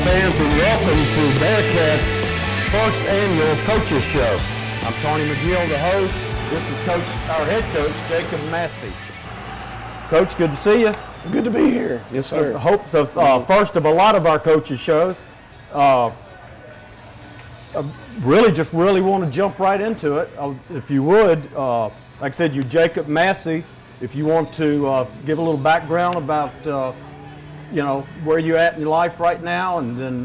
fans, and welcome to Bearcat's first annual Coaches Show. I'm Tony McGill, the host. This is our head coach, Jacob Massey. Coach, good to see you. Good to be here. Yes, sir. The hopes of first of a lot of our coaches shows. Really want to jump right into it. If you would, like I said, you Jacob Massey. If you want to give a little background about where you're at in your life right now, and then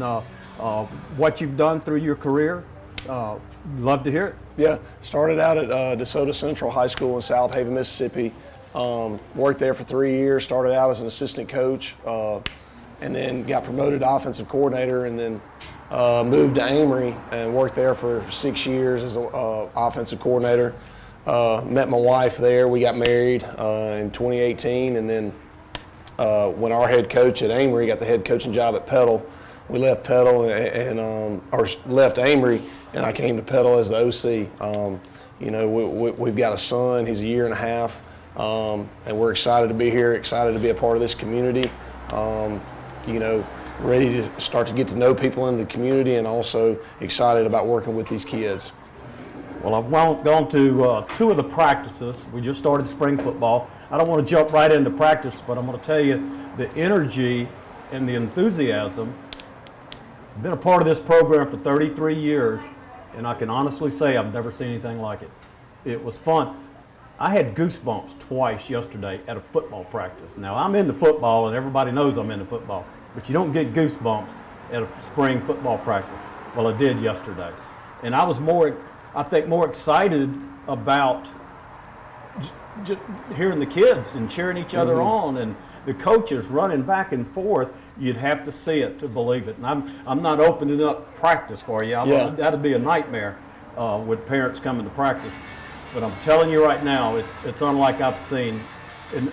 what you've done through your career, love to hear it. Yeah, started out at DeSoto Central High School in South Haven, Mississippi. Worked there for 3 years. Started out as an assistant coach, and then got promoted to offensive coordinator, and then moved to Amory and worked there for 6 years as an offensive coordinator. Met my wife there. We got married in 2018, and then when our head coach at Amory got the head coaching job at Petal, we left Petal or left Amory, and I came to Petal as the OC. We've got a son. He's a year and a half. And we're excited to be here, excited to be a part of this community, ready to start to get to know people in the community, and also excited about working with these kids. Well, I've gone to 2 of the practices. We just started spring football. I don't want to jump right into practice, but I'm going to tell you the energy and the enthusiasm. I've been a part of this program for 33 years, and I can honestly say I've never seen anything like it. It was fun. I had goosebumps twice yesterday at a football practice. Now, I'm into football, and everybody knows I'm into football, but you don't get goosebumps at a spring football practice. Well, I did yesterday. And I was more excited about just hearing the kids and cheering each other on, and the coaches running back and forth. You'd have to see it to believe it. And I'm not opening up practice for you. That'd be a nightmare with parents coming to practice. But I'm telling you right now, it's unlike I've seen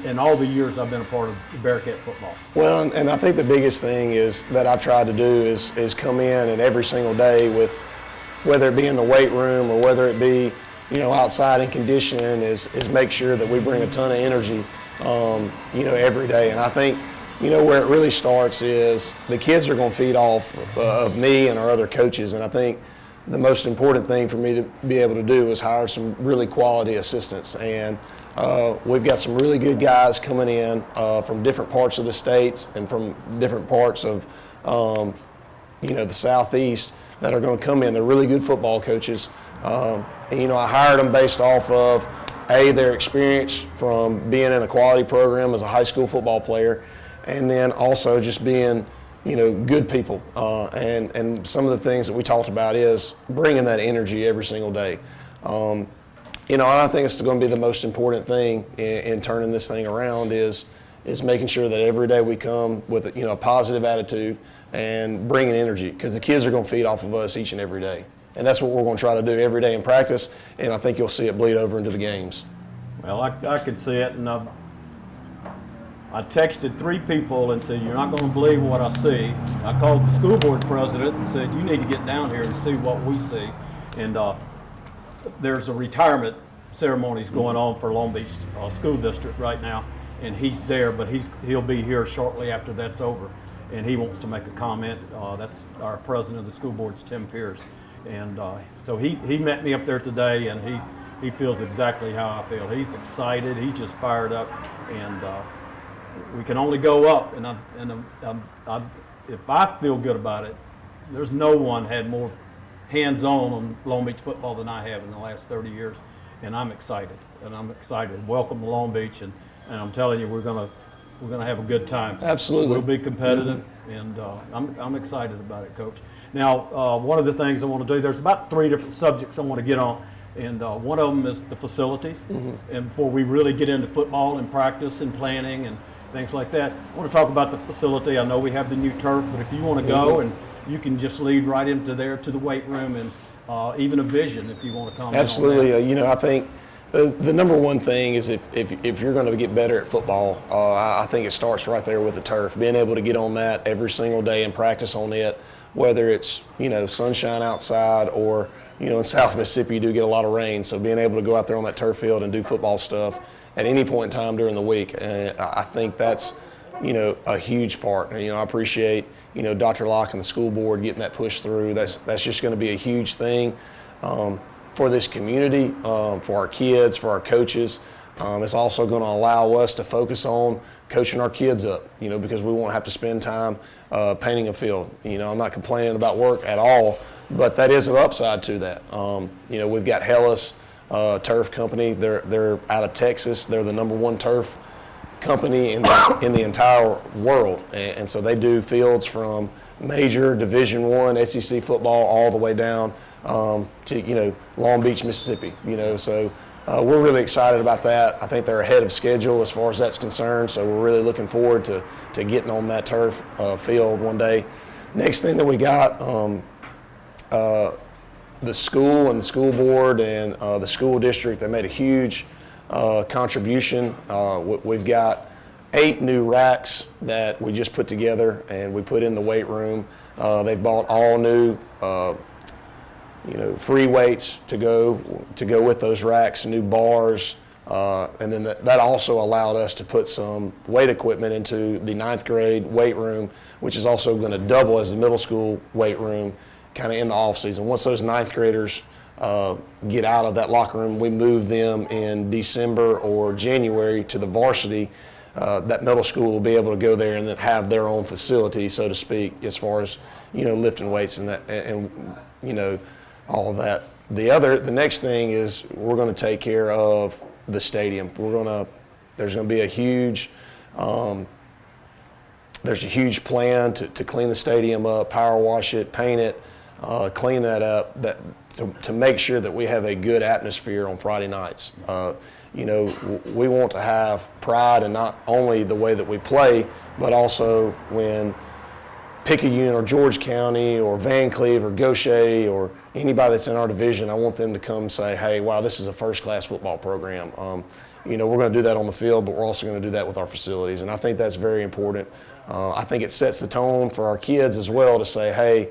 in all the years I've been a part of Bearcat football. Well, and I think the biggest thing is that I've tried to do is come in and every single day, with whether it be in the weight room or whether it be outside in conditioning, is make sure that we bring a ton of energy every day. And I think where it really starts is the kids are going to feed off of me and our other coaches, and I think the most important thing for me to be able to do is hire some really quality assistants. And we've got some really good guys coming in from different parts of the states and from different parts of the Southeast that are going to come in. They're really good football coaches. I hired them based off of their experience from being in a quality program as a high school football player, and then also just being good people. And some of the things that we talked about is bringing that energy every single day. And I think it's going to be the most important thing in turning this thing around is making sure that every day we come with a positive attitude and bringing energy, because the kids are going to feed off of us each and every day. And that's what we're going to try to do every day in practice, and I think you'll see it bleed over into the games. Well, I could see it, and I texted 3 people and said, "You're not going to believe what I see." I called the school board president and said, "You need to get down here and see what we see." And there's a retirement ceremonies going on for Long Beach School District right now, and he's there, but he'll be here shortly after that's over, and he wants to make a comment. That's our president of the school board's Tim Pierce, and so he met me up there today, and he feels exactly how I feel. He's excited. He's just fired up, and we can only go up, and if I feel good about it, there's no one had more hands-on Long Beach football than I have in the last 30 years, and I'm excited. Welcome to Long Beach, and I'm telling you, we're gonna have a good time. Absolutely. We'll be competitive, and I'm excited about it, Coach. Now, one of the things I want to do, there's about 3 different subjects I want to get on. And one of them is the facilities. And before we really get into football and practice and planning and things like that, I want to talk about the facility. I know we have the new turf, but if you want to go, and you can just lead right into there to the weight room, and even a vision if you want to comment. Absolutely. On that. I think the number one thing is if you're going to get better at football, I think it starts right there with the turf. Being able to get on that every single day and practice on it, whether it's sunshine outside or in South Mississippi you do get a lot of rain, so being able to go out there on that turf field and do football stuff at any point in time during the week, I think that's a huge part. And, I appreciate, Dr. Locke and the school board getting that pushed through. That's just going to be a huge thing for this community, for our kids, for our coaches. It's also going to allow us to focus on coaching our kids up, because we won't have to spend time painting a field. I'm not complaining about work at all, but that is an upside to that. We've got Hellas Turf Company. They're out of Texas. They're the #1 turf company in the entire world, and so they do fields from major Division I SEC football all the way down to Long Beach, Mississippi. So we're really excited about that. I think they're ahead of schedule as far as that's concerned, so we're really looking forward to getting on that turf field one day. Next thing that we got, the school and the school board and the school district, they made a huge contribution. We've got 8 new racks that we just put together and we put in the weight room. They've bought all new free weights to go with those racks, new bars, and then that also allowed us to put some weight equipment into the 9th grade weight room, which is also going to double as the middle school weight room kind of in the off season. Once those 9th graders get out of that locker room, we move them in December or January to the varsity. That middle school will be able to go there and then have their own facility, so to speak, as far as lifting weights and that and all of that. The next thing is we're going to take care of the stadium. There's going to be a huge plan to clean the stadium up, power wash it, paint it, clean that up, to make sure that we have a good atmosphere on Friday nights. We want to have pride in not only the way that we play, but also when Picayune or George County or Van Cleve or Gaucher or anybody that's in our division, I want them to come say, hey, wow, this is a first-class football program. We're going to do that on the field, but we're also going to do that with our facilities, and I think that's very important. I think it sets the tone for our kids as well to say, hey,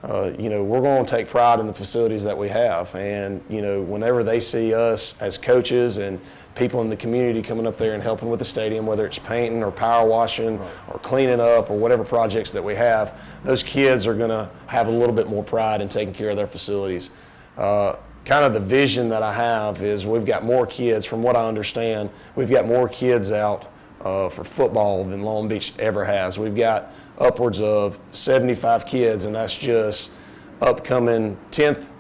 we're going to take pride in the facilities that we have, and whenever they see us as coaches and people in the community coming up there and helping with the stadium, whether it's painting or power washing or cleaning up or whatever projects that we have, those kids are going to have a little bit more pride in taking care of their facilities. Kind of the vision that I have is we've got more kids, from what I understand, we've got more kids out for football than Long Beach ever has. We've got upwards of 75 kids, and that's just upcoming 10th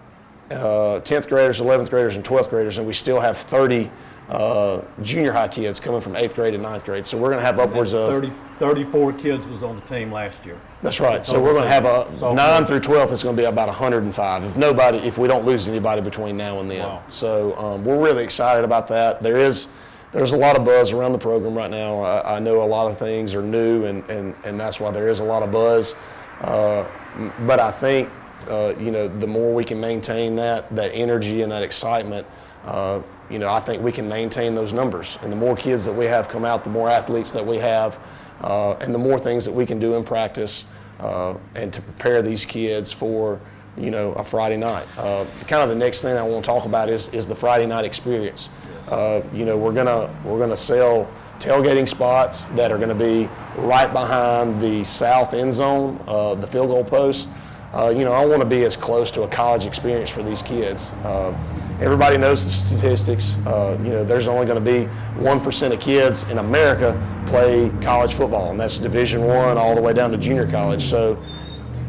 graders, 11th graders, and 12th graders, and we still have 30 junior high kids coming from 8th grade and 9th grade. So we're going to have upwards of 34 kids was on the team last year. That's right. So we're going to have 9 through 12th. It's going to be about 105 if we don't lose anybody between now and then. Wow. So we're really excited about that. There's a lot of buzz around the program right now. I know a lot of things are new, and that's why there is a lot of buzz. But I think the more we can maintain that energy and that excitement, I think we can maintain those numbers. And the more kids that we have come out, the more athletes that we have, and the more things that we can do in practice, and to prepare these kids for, a Friday night. Kind of the next thing I want to talk about is the Friday night experience. We're gonna sell tailgating spots that are going to be right behind the south end zone, the field goal post. I want to be as close to a college experience for these kids. Everybody knows the statistics. There's only going to be 1% of kids in America play college football, and that's Division I all the way down to junior college. So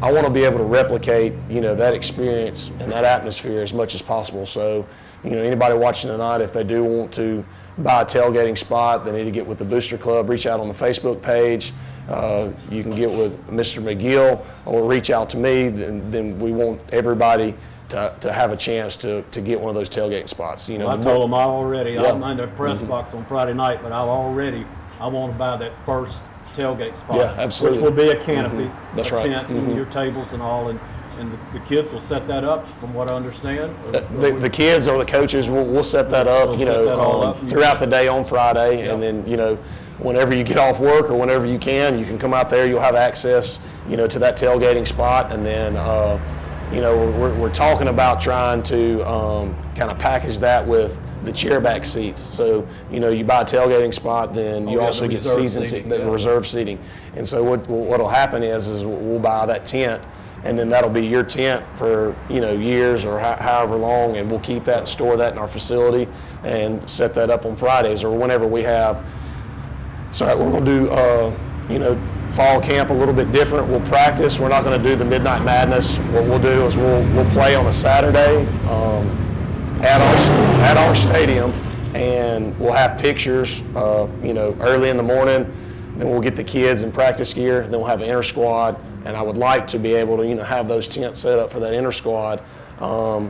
I want to be able to replicate, that experience and that atmosphere as much as possible. So, anybody watching tonight, if they do want to buy a tailgating spot, they need to get with the Booster Club, reach out on the Facebook page. You can get with Mr. McGill or reach out to me. Then we want everybody to have a chance to get one of those tailgate spots. I told them I'm in the press box on Friday night, but I want to buy that first tailgate spot. Yeah, absolutely. Which will be a canopy, That's a right. tent, and your tables and all, and the kids will set that up, from what I understand. The kids or the coaches will set that up, throughout the day on Friday, and then whenever you get off work or whenever you can come out there. You'll have access, to that tailgating spot, and then we're talking about trying to kind of package that with the chair back seats. So, you buy a tailgating spot, then you also get reserve seating. And so what'll happen is we'll buy that tent, and then that'll be your tent for, years or however long, and we'll keep that, store that in our facility and set that up on Fridays or whenever we have. So we're going to do, fall camp a little bit different. We'll practice. We're not going to do the Midnight Madness. What we'll do is we'll play on a Saturday at our stadium, and we'll have pictures, early in the morning. Then we'll get the kids in practice gear. Then we'll have an inter squad, and I would like to be able to, have those tents set up for that inter squad, so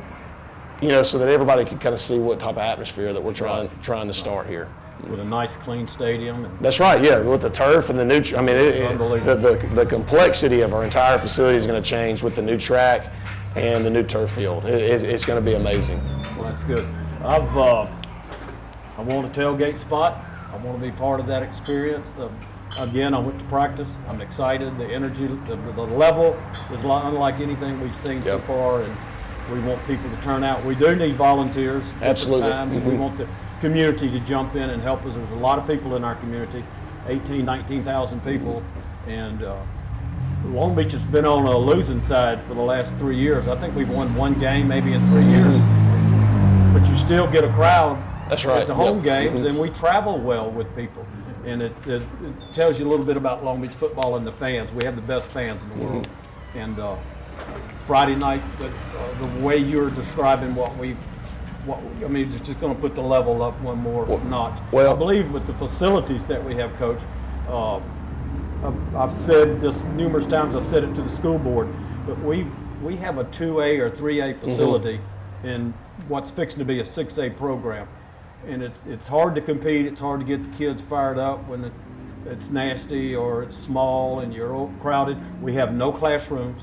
that everybody can kind of see what type of atmosphere that we're trying to start here. With a nice, clean stadium. That's right, yeah, with the turf and the new, the complexity of our entire facility is going to change with the new track and the new turf field. It's going to be amazing. Well, that's good. I want a tailgate spot. I want to be part of that experience. Again, I went to practice. I'm excited. The energy, the level is unlike anything we've seen so far, and we want people to turn out. We do need volunteers. Absolutely. Times. We want the community to jump in and help us. There's a lot of people in our community, 19,000 people, and Long Beach has been on a losing side for the last 3 years. I think we've won one game maybe in 3 years, but you still get a crowd. That's right. At the home games, and we travel well with people. And it tells you a little bit about Long Beach football and the fans. We have the best fans in the world. And Friday night, the way you're describing it's just going to put the level up one more notch. Well, I believe with the facilities that we have, Coach, I've said this numerous times. I've said it to the school board, but we have a 2A or 3A facility in what's fixing to be a 6A program. And it's hard to compete. It's hard to get the kids fired up when it's nasty or it's small and you're crowded. We have no classrooms.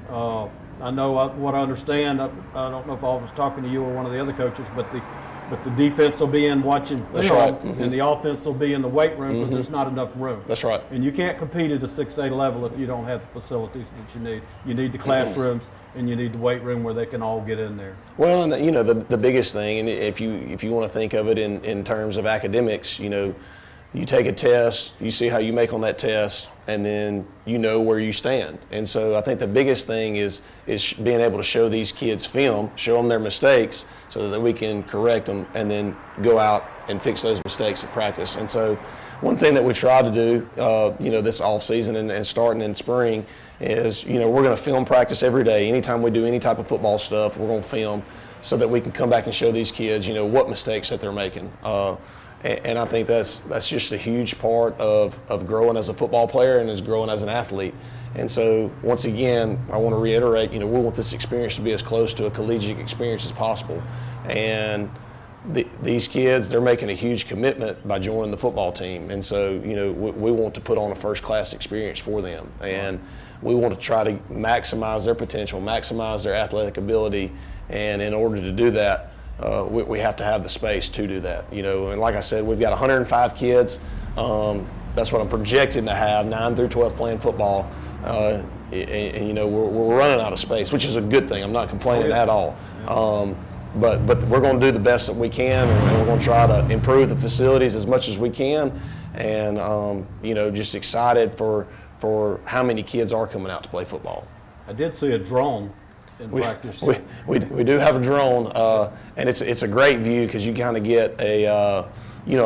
I know what I understand. I don't know if I was talking to you or one of the other coaches, but the defense will be in watching film, That's right. And the offense will be in the weight room because there's not enough room. That's right. And you can't compete at a 6A level if you don't have the facilities that you need. You need the classrooms. And you need the weight room where they can all get in there. Well, and the biggest thing, and if you want to think of it in terms of academics, you take a test, you see how you make on that test, and then you know where you stand. And so I think the biggest thing is being able to show these kids film, show them their mistakes, so that we can correct them, and then go out and fix those mistakes at practice. And so one thing that we tried to do, this off season and starting in spring, is we're going to film practice every day. Anytime we do any type of football stuff, we're going to film so that we can come back and show these kids what mistakes that they're making. And I think that's just a huge part of growing as a football player and as growing as an athlete. And so once again, I want to reiterate, we want this experience to be as close to a collegiate experience as possible. And these kids, they're making a huge commitment by joining the football team. And so, we want to put on a first-class experience for them. And we want to try to maximize their potential, maximize their athletic ability. And in order to do that, we have to have the space to do that. And like I said, we've got 105 kids. That's what I'm projecting to have, 9 through 12 playing football. And we're running out of space, which is a good thing. I'm not complaining at all. But we're going to do the best that we can, and we're going to try to improve the facilities as much as we can. And just excited for how many kids are coming out to play football. I did see a drone in practice. We do have a drone, and it's a great view because you kind of get a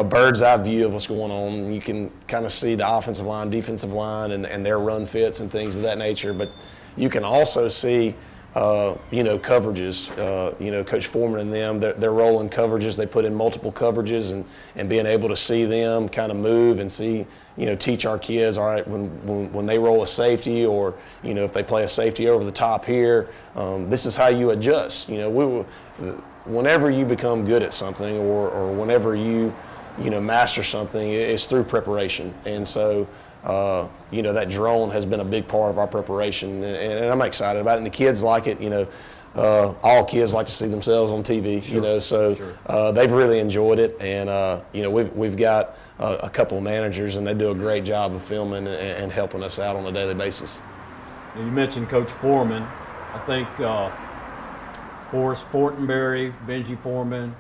bird's eye view of what's going on. You can kind of see the offensive line, defensive line, and their run fits and things of that nature. But you can also see coverages, Coach Foreman and them, they're rolling coverages. They put in multiple coverages and being able to see them kind of move and see, teach our kids, all right, when they roll a safety or, if they play a safety over the top here, this is how you adjust. Whenever you become good at something or whenever you master something, it's through preparation. And so, that drone has been a big part of our preparation, and I'm excited about it. And the kids like it. All kids like to see themselves on TV. Sure. They've really enjoyed it, and we've got a couple of managers, and they do a great job of filming and helping us out on a daily basis. You mentioned Coach Foreman. I think Forrest Fortenberry, Benji Foreman,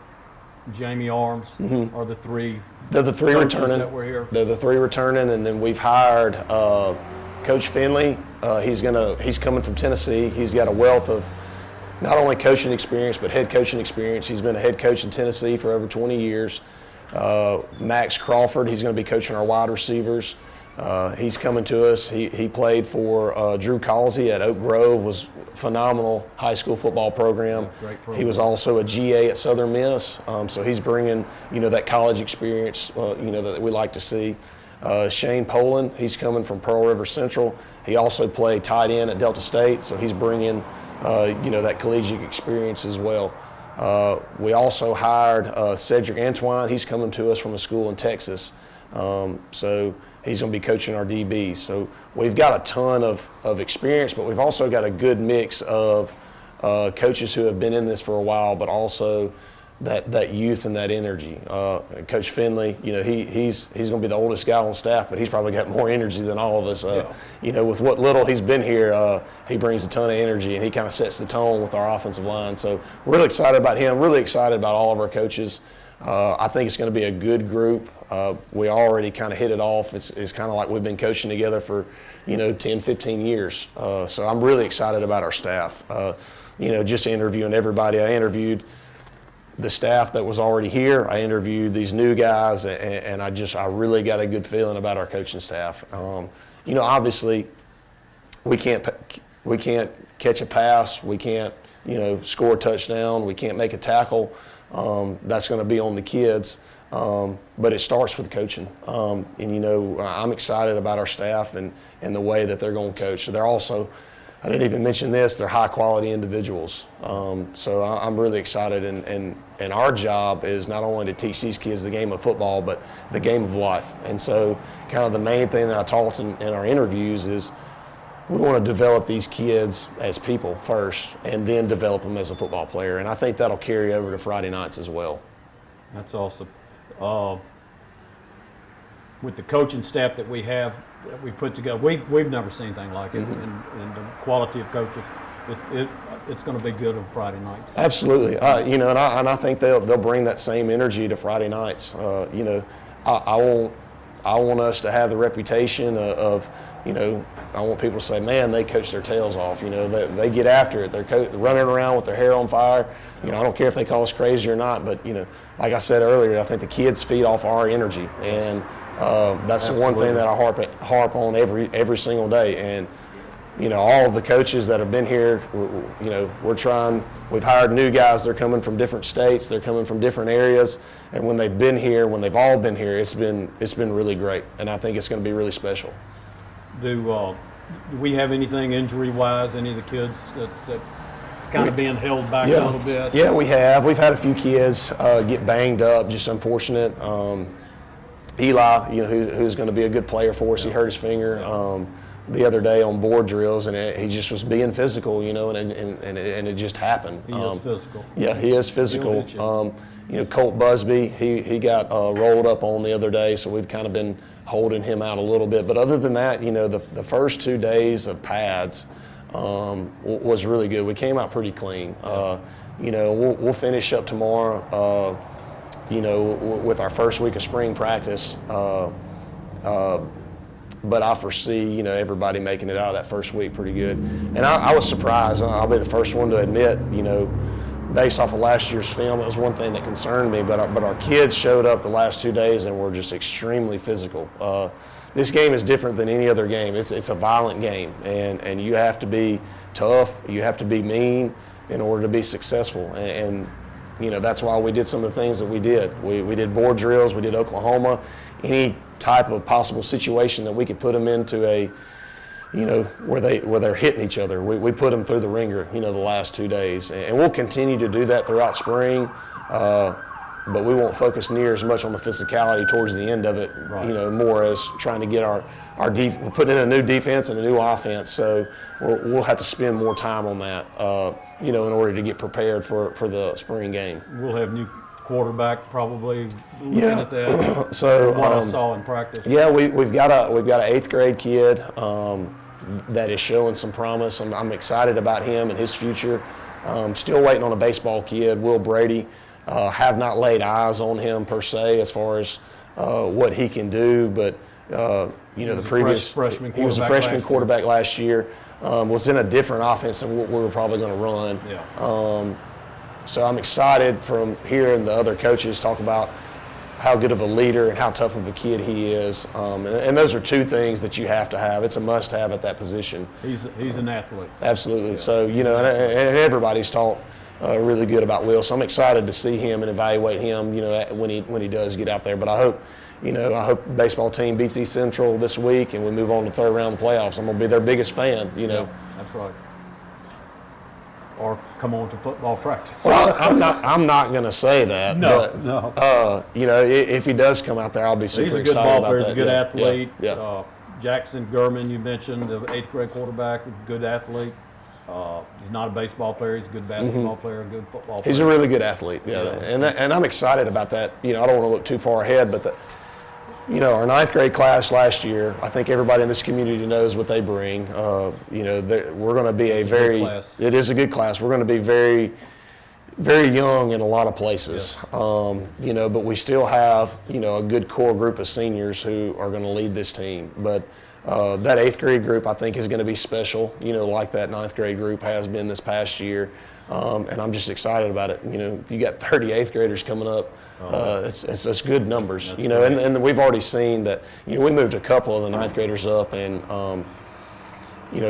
Jamie Arms are the three. They're the three coaches returning. that were here. They're the three returning, and then we've hired Coach Finley. He's coming from Tennessee. He's got a wealth of not only coaching experience but head coaching experience. He's been a head coach in Tennessee for over 20 years. Max Crawford, he's going to be coaching our wide receivers. He's coming to us. He played for Drew Causey at Oak Grove, was phenomenal high school football program. Yeah, great program. He was also a GA at Southern Miss, so he's bringing that college experience that we like to see. Shane Poland, he's coming from Pearl River Central. He also played tight end at Delta State, so he's bringing that collegiate experience as well. We also hired Cedric Antoine. He's coming to us from a school in Texas, so he's going to be coaching our DBs. So we've got a ton of experience, but we've also got a good mix of coaches who have been in this for a while, but also that youth and that energy. Coach Finley, he's going to be the oldest guy on staff, but he's probably got more energy than all of us. With what little he's been here, he brings a ton of energy, and he kind of sets the tone with our offensive line. So we're really excited about him, really excited about all of our coaches. I think it's going to be a good group. We already kind of hit it off. It's kind of like we've been coaching together for, 10, 15 years. So I'm really excited about our staff. Just interviewing everybody. I interviewed the staff that was already here. I interviewed these new guys, and I really got a good feeling about our coaching staff. Obviously, we can't catch a pass. We can't, score a touchdown. We can't make a tackle. That's going to be on the kids, but it starts with coaching. I'm excited about our staff and the way that they're going to coach. They're also, I didn't even mention this, they're high-quality individuals. So I'm really excited, and our job is not only to teach these kids the game of football, but the game of life. And so kind of the main thing that I talked in our interviews is we want to develop these kids as people first and then develop them as a football player. And I think that'll carry over to Friday nights as well. That's awesome. With the coaching staff that we have, that we put together, we've never seen anything like it. And the quality of coaches, it's going to be good on Friday nights. Absolutely. And I think they'll bring that same energy to Friday nights. I want us to have the reputation of I want people to say, man, they coach their tails off. They get after it. They're running around with their hair on fire. I don't care if they call us crazy or not, but, like I said earlier, I think the kids feed off our energy. And that's the one thing that I harp on every single day. And, all of the coaches that have been here, we've hired new guys. They're coming from different states. They're coming from different areas. And when they've all been here, it's been really great. And I think it's going to be really special. Do we have anything injury-wise, any of the kids that kind of being held back a little bit? Yeah, we have. We've had a few kids get banged up, just unfortunate. Eli, who's going to be a good player for us, he hurt his finger the other day on board drills, and he just was being physical, and it just happened. He is physical. Yeah, he is physical. Colt Busby, he got rolled up on the other day, so we've kind of been holding him out a little bit. But other than that, the first 2 days of pads was really good. We came out pretty clean. We'll finish up tomorrow, with our first week of spring practice. But I foresee, everybody making it out of that first week pretty good. And I was surprised. I'll be the first one to admit, based off of last year's film, it was one thing that concerned me. But our kids showed up the last 2 days and were just extremely physical. This game is different than any other game. It's a violent game, and you have to be tough. You have to be mean in order to be successful. And that's why we did some of the things that we did. We did board drills. We did Oklahoma. Any type of possible situation that we could put them into where they're hitting each other. We put them through the ringer, the last 2 days. And we'll continue to do that throughout spring, but we won't focus near as much on the physicality towards the end of it, right. More as trying to get we're putting in a new defense and a new offense, so we'll have to spend more time on that, in order to get prepared for the spring game. We'll have new quarterback probably looking at that. So what I saw in practice. Yeah, we've got an 8th grade kid that is showing some promise. I'm excited about him and his future. Still waiting on a baseball kid, Will Brady. have not laid eyes on him per se as far as what he can do, but the previous freshman he was a freshman quarterback last year. Was in a different offense than what we were probably going to run. Yeah. So I'm excited from hearing the other coaches talk about how good of a leader and how tough of a kid he is. And those are two things that you have to have. It's a must-have at that position. He's an athlete. Absolutely. Yeah. So, and everybody's talked really good about Will. So I'm excited to see him and evaluate him, when he does get out there. But I hope the baseball team beats East Central this week and we move on to the third round of the playoffs. I'm going to be their biggest fan, Yeah, that's right. Or come on to football practice. Well, I'm not going to say that. No, but, if he does come out there, I'll be super excited about that. He's a good ball player. He's a good athlete. Yeah. Jackson Gurman, you mentioned, the 8th grade quarterback, good athlete. He's not a baseball player. He's a good basketball player, a good football player. He's a really good athlete. Yeah. And I'm excited about that. I don't want to look too far ahead, but our 9th grade class last year, I think everybody in this community knows what they bring. We're going to be it is a good class. We're going to be very, very young in a lot of places. Yeah. But we still have, a good core group of seniors who are going to lead this team. But that 8th grade group, I think, is going to be special, like that 9th grade group has been this past year. And I'm just excited about it. You got 30 8th graders coming up. It's good numbers, and we've already seen that, we moved a couple of the 9th graders up, and,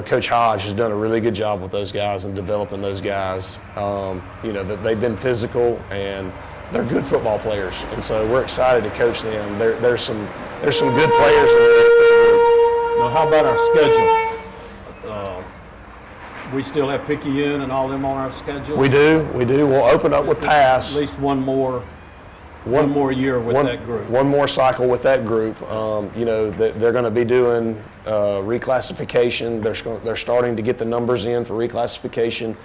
Coach Hodge has done a really good job with those guys and developing those guys. That they've been physical and they're good football players, and so we're excited to coach them. There's some good players in there. Now, how about our schedule? We still have Picayune and all them on our schedule. We do. We'll open up with Pass. At least one more year with that group. One more cycle with that group. They're going to be doing reclassification. They're starting to get the numbers in for reclassification.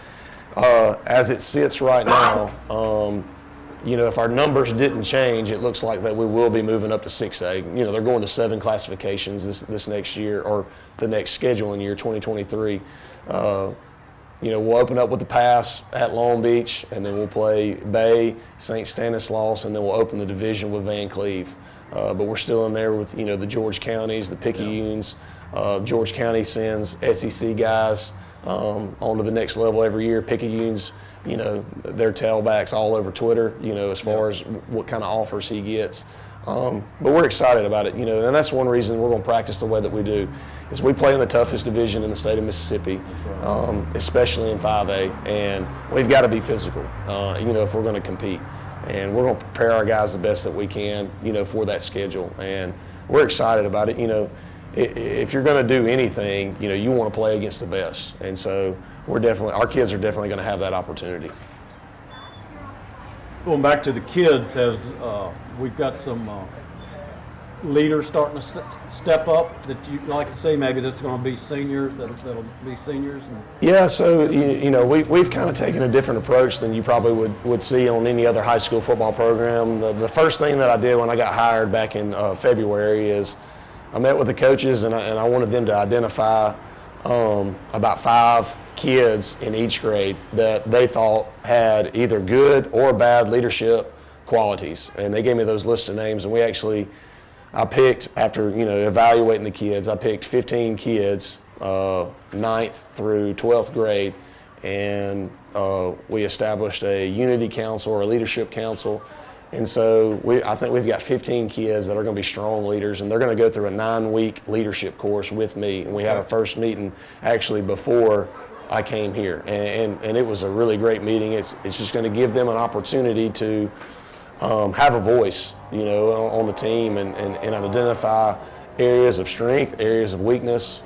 As it sits right now, if our numbers didn't change, it looks like that we will be moving up to 6A. They're going to 7 classifications this next year, or the next scheduling year, 2023. We'll open up with the Pass at Long Beach, and then we'll play Bay, St. Stanislaus, and then we'll open the division with Van Cleve. But we're still in there with, the George counties, the Picayunes. George County sends SEC guys on to the next level every year. Picayunes, their tailbacks all over Twitter, as far as what kind of offers he gets. But we're excited about it, and that's one reason we're going to practice the way that we do, is we play in the toughest division in the state of Mississippi, especially in 5A, and we've got to be physical, if we're going to compete. And we're going to prepare our guys the best that we can, for that schedule. And we're excited about it. If you're going to do anything, you want to play against the best. And so our kids are definitely going to have that opportunity. Going back to the kids, we've got some leaders starting to step up that you'd like to see, maybe that's going to be seniors, that'll be seniors? Yeah, so, we've kind of taken a different approach than you probably would see on any other high school football program. The first thing that I did when I got hired back in February is I met with the coaches, and I wanted them to identify about 5 kids in each grade that they thought had either good or bad leadership qualities. And they gave me those list of names, and I picked, after evaluating the kids, I picked 15 kids, 9th through 12th grade, and we established a unity council or a leadership council. And so I think we've got 15 kids that are going to be strong leaders, and they're going to go through a 9-week leadership course with me. And we had our first meeting actually before I came here, and it was a really great meeting. It's just going to give them an opportunity to have a voice, on the team, and identify areas of strength, areas of weakness,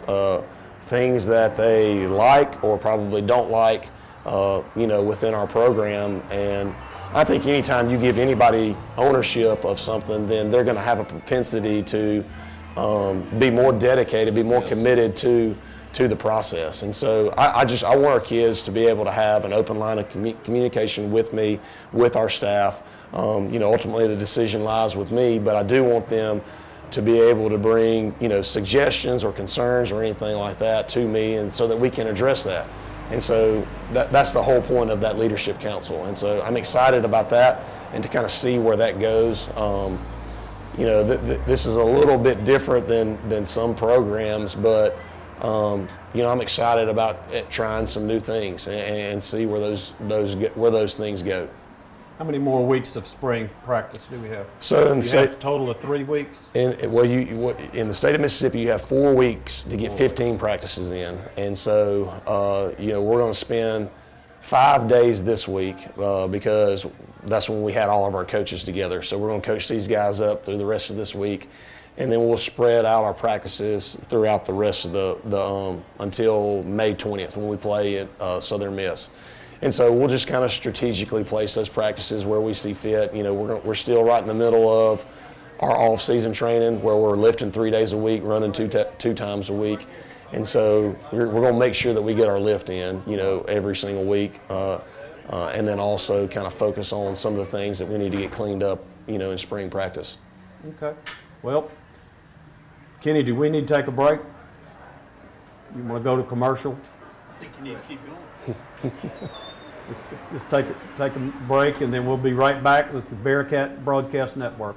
things that they like or probably don't like, within our program. And I think anytime you give anybody ownership of something, then they're going to have a propensity to be more dedicated, be more committed to the process. And so I want our kids to be able to have an open line of communication with me, with our staff. Ultimately the decision lies with me, but I do want them to be able to bring, suggestions or concerns or anything like that to me, and so that we can address that. And so that's the whole point of that leadership council. And so I'm excited about that and to kind of see where that goes. You know, this is a little bit different than some programs, but you know, I'm excited about trying some new things and see where those things go. How many more weeks of spring practice do we have? So in you have a total of 3 weeks? In the state of Mississippi, you have 4 weeks to get 15 practices in. And so, you know, we're going to spend 5 days this week because that's when we had all of our coaches together. So we're going to coach these guys up through the rest of this week. And then we'll spread out our practices throughout the rest of the until May 20th when we play at Southern Miss. And so we'll just kind of strategically place those practices where we see fit. You know, we're still right in the middle of our off-season training where we're lifting 3 days a week, running two times a week. And so we're going to make sure that we get our lift in, you know, every single week. And then also kind of focus on some of the things that we need to get cleaned up, you know, in spring practice. Okay. Well, Kenny, do we need to take a break? You want to go to commercial? I think you need to keep going. Let's take a break, and then we'll be right back with the Bearcat Broadcast Network.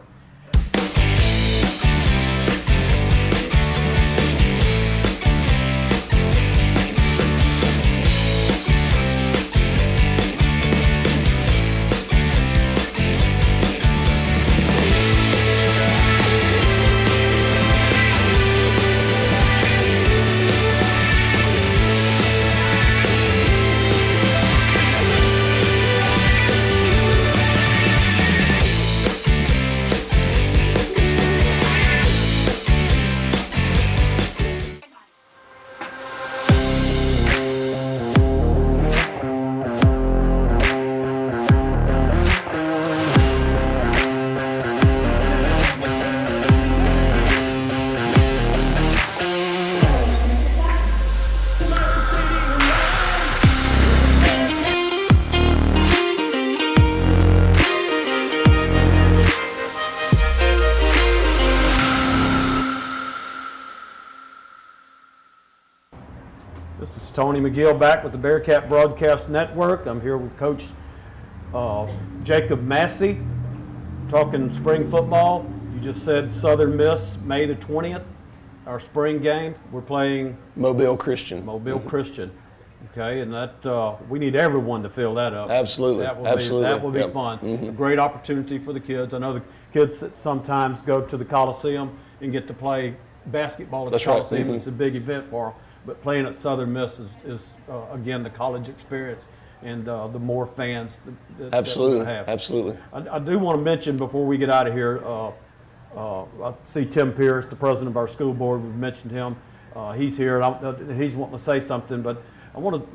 This is Tony McGill back with the Bearcat Broadcast Network. I'm here with Coach Jacob Massey, talking spring football. You just said Southern Miss, May the 20th, our spring game. We're playing Mobile Christian. Christian. Okay, and that we need everyone to fill that up. Absolutely. That will Absolutely. be fun. A great opportunity for the kids. I know the kids that sometimes go to the Coliseum and get to play basketball at the Coliseum. It's a big event for them. But playing at Southern Miss is again, the college experience and the more fans that Absolutely. we have. Absolutely. I do want to mention before we get out of here, I see Tim Pierce, the president of our school board. We've mentioned him. He's here. He's wanting to say something, but I want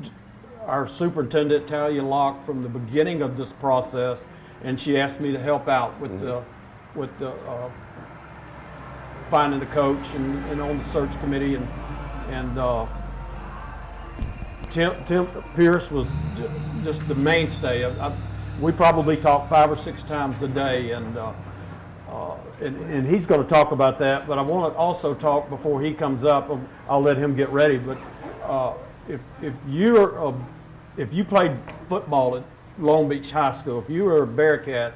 our superintendent, Talia Locke, from the beginning of this process, and she asked me to help out with the finding the coach and on the search committee and Tim Pierce was just the mainstay. We probably talk 5 or 6 times a day, and he's going to talk about that. But I want to also talk before he comes up. I'll let him get ready. But if you played football at Long Beach High School, if you were a Bearcat,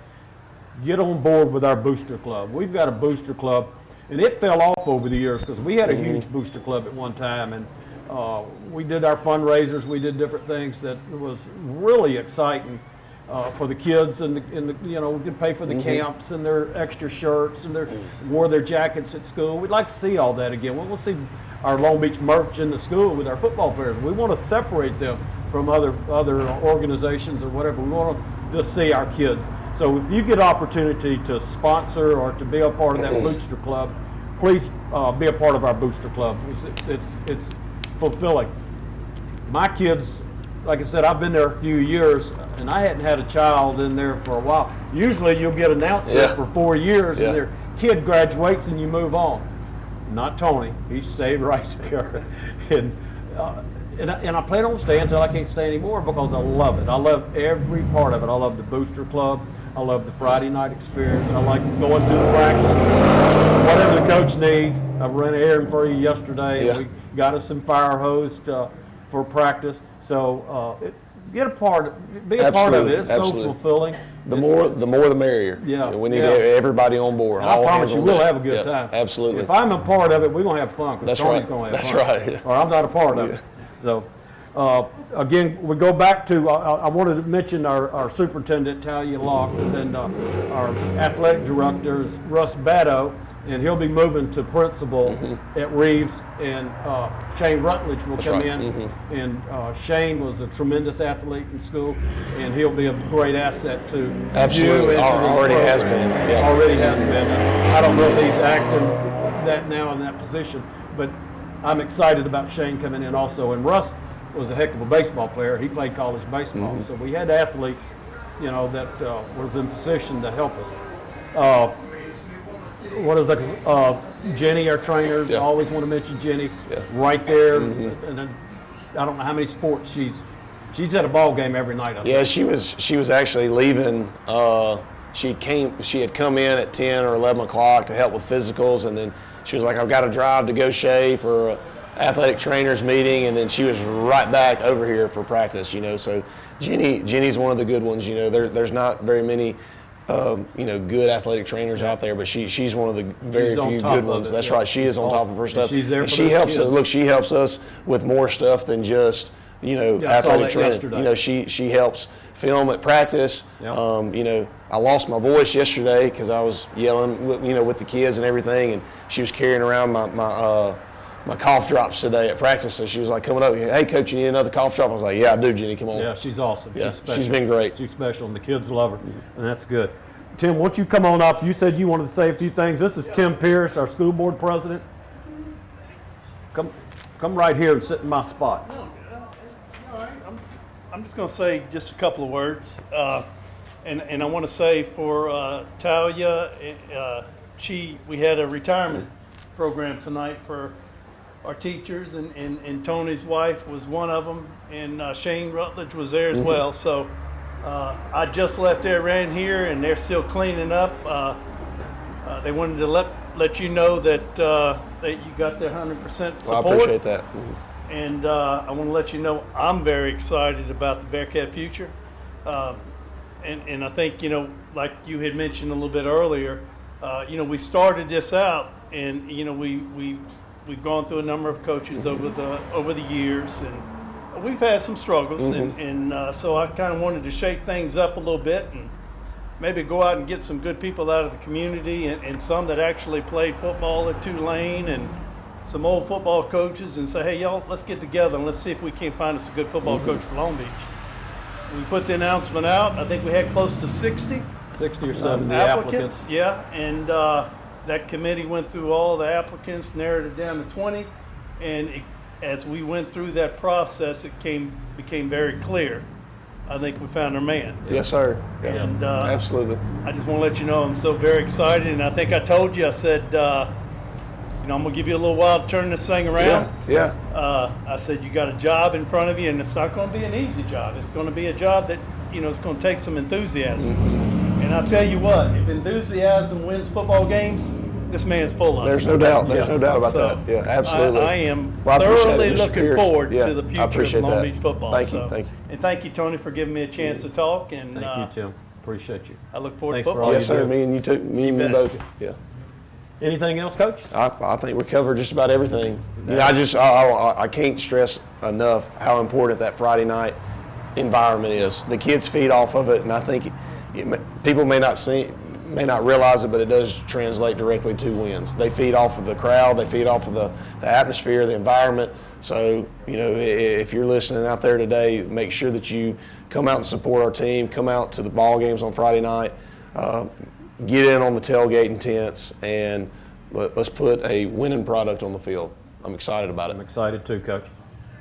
get on board with our booster club. We've got a booster club. And it fell off over the years because we had a huge booster club at one time, and we did our fundraisers. We did different things that was really exciting for the kids, and you know, we could pay for the camps and their extra shirts and wore their jackets at school. We'd like to see all that again. We'll see our Long Beach merch in the school with our football players. We want to separate them from other organizations or whatever. We want to just see our kids. So if you get opportunity to sponsor or to be a part of that booster club, please be a part of our booster club. It's fulfilling. My kids, like I said, I've been there a few years, and I hadn't had a child in there for a while. Usually you'll get announced for 4 years, and their kid graduates and you move on. Not Tony. He stayed right there. And I plan on staying until I can't stay anymore because I love it. I love every part of it. I love the booster club. I love the Friday night experience. I like going to the practice. Whatever the coach needs. I ran an errand for you yesterday. And we got us some fire hose for practice. So be a part of it. Absolutely, It's absolutely. so fulfilling. The more the merrier. Yeah, We need yeah. everybody on board. And I all promise hands you, on we'll deck. have a good Yeah, time. Absolutely. If I'm a part of it, we're going to have fun because That's Tony's right. going to have That's fun. right, yeah. Or I'm not a part of it. So, again, we go back to, I wanted to mention our superintendent, Talia Locke, and then our athletic director is Russ Batto, and he'll be moving to principal at Reeves, and Shane Rutledge will come right. in. And Shane was a tremendous athlete in school, and he'll be a great asset to Absolutely. you and to this Already has program. been, yeah. Already has been. I don't know if he's acting that now in that position, but I'm excited about Shane coming in also. And Russ was a heck of a baseball player. He played college baseball. So we had athletes, that was in position to help us. What is that? Jenny, our trainer, Yeah. I always want to mention Jenny, Yeah. right there. And then, I don't know how many sports she's at a ball game every night. I think. Yeah, she was actually leaving. She had come in at 10 or 11 o'clock to help with physicals, and then she was like, I've got to drive to Gaucher for an athletic trainers meeting, and then she was right back over here for practice, So Jenny's one of the good ones, There's not very many, good athletic trainers out there, but she's one of the very She's on few top good of ones. it, That's yeah. right. She is on top of her And stuff. she's there And for she those helps. kids. Look, she helps us with more stuff than just I saw athletic that training. yesterday. She helps film at practice. Yeah. I lost my voice yesterday because I was yelling, with the kids and everything, and she was carrying around my cough drops today at practice. So she was like coming up, hey coach, you need another cough drop? I was like, yeah, I do, Jenny, come on. Yeah, she's awesome. Yeah, She's special. she's been great. She's special, and the kids love her, and that's good. Tim, won't you come on up? You said you wanted to say a few things. This is Tim Pierce, our school board president. Come right here and sit in my spot. All right, I'm just going to say just a couple of words. And I want to say for Talia, we had a retirement program tonight for our teachers, and Tony's wife was one of them, and Shane Rutledge was there as well. So I just left there, ran here, and they're still cleaning up. They wanted to let you know that that you got their 100% support. Well, I appreciate that. And I want to let you know I'm very excited about the Bearcat future. And I think, like you had mentioned a little bit earlier, we started this out, and, we've gone through a number of coaches over the years, and we've had some struggles. And so I kind of wanted to shake things up a little bit and maybe go out and get some good people out of the community, and some that actually played football at Tulane, and some old football coaches, and say, hey, y'all, let's get together and let's see if we can't find us a good football coach for Long Beach. We put the announcement out. I think we had close to 60 60 or 70 applicants. applicants. Yeah, and that committee went through all the applicants, narrowed it down to 20, and as we went through that process, it became very clear. I think we found our man. Yes, sir. Yeah. And Absolutely. I just want to let you know I'm so very excited, and I think I told you, I said, I'm going to give you a little while to turn this thing around. Yeah. I said, you got a job in front of you, and it's not going to be an easy job. It's going to be a job that, it's going to take some enthusiasm. And I'll tell you what, if enthusiasm wins football games, this man's full of it. There's no doubt. There's no doubt about So, that. Yeah, absolutely. I am Well, I appreciate thoroughly it, Mr. looking Pierce. forward Yeah, to the I future of appreciate Long that. Beach football. Thank you, thank you. And thank you, Tony, for giving me a chance to talk. And Thank you, Tim. Appreciate you. I look forward Thanks to for football. all Yes, you sir. do. Me and you too. Me and you bet. both. Yeah. Anything else, Coach? I think we covered just about everything. I can't stress enough how important that Friday night environment is. The kids feed off of it, and I think people may not realize it, but it does translate directly to wins. They feed off of the crowd, they feed off of the atmosphere, the environment. So, if you're listening out there today, make sure that you come out and support our team, come out to the ball games on Friday night, get in on the tailgate and tents, and let's put a winning product on the field. I'm excited about I'm it. excited too, Coach.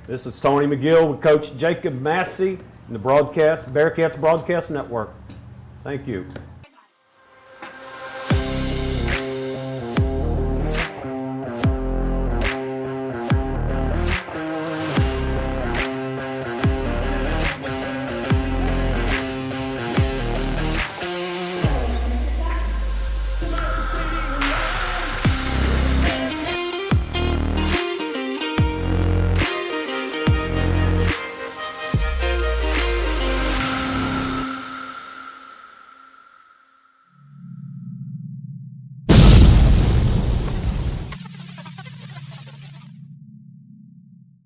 This is Tony McGill with Coach Jacob Massey in the Bearcats Broadcast Network. Thank you.